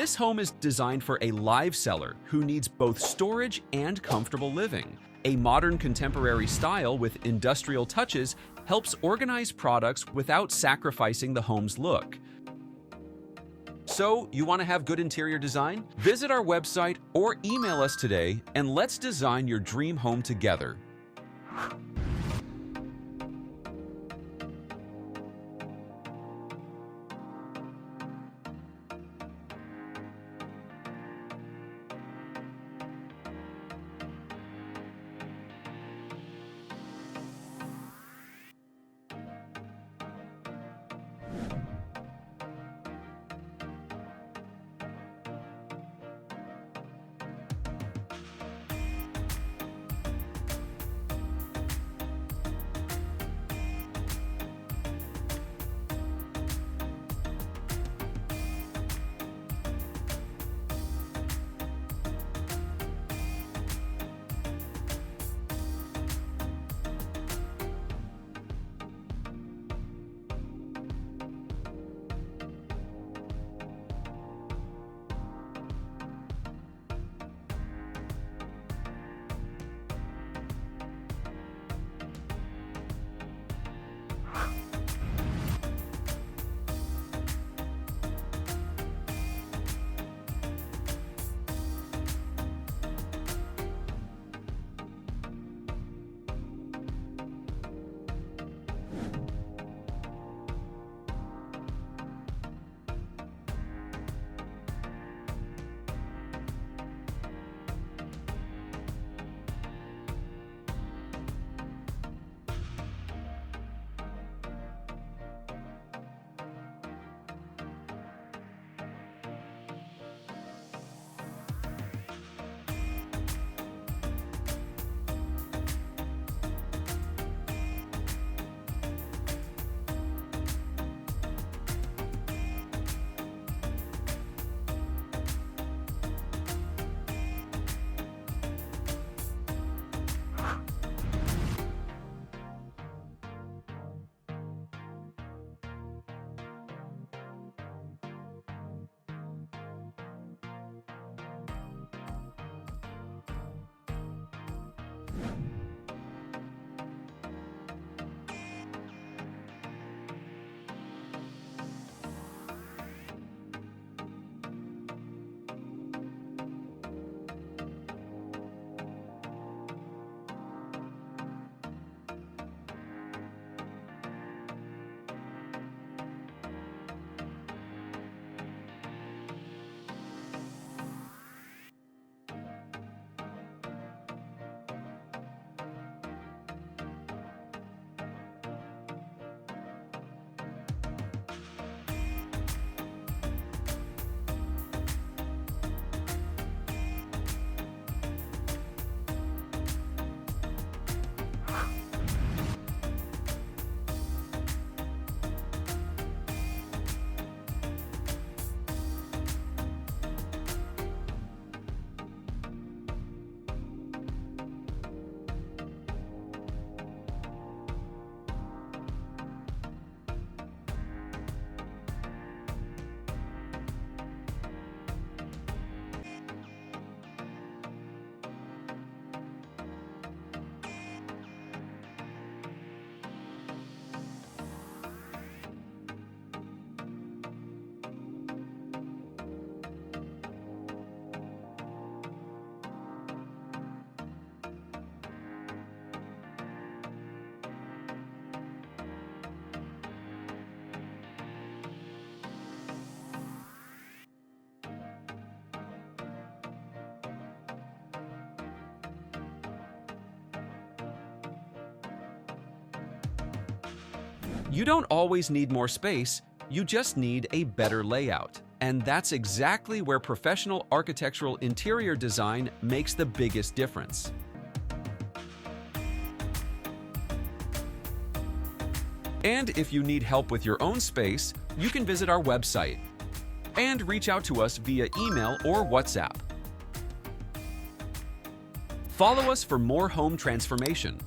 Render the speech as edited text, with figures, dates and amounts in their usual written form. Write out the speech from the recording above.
This home is designed for a live seller who needs both storage and comfortable living. A modern contemporary style with industrial touches helps organize products without sacrificing the home's look. So, you want to have good interior design? Visit our website or email us today and let's design your dream home together. You don't always need more space, you just need a better layout. And that's exactly where professional architectural interior design makes the biggest difference. And if you need help with your own space, you can visit our website and reach out to us via email or WhatsApp. Follow us for more home transformation.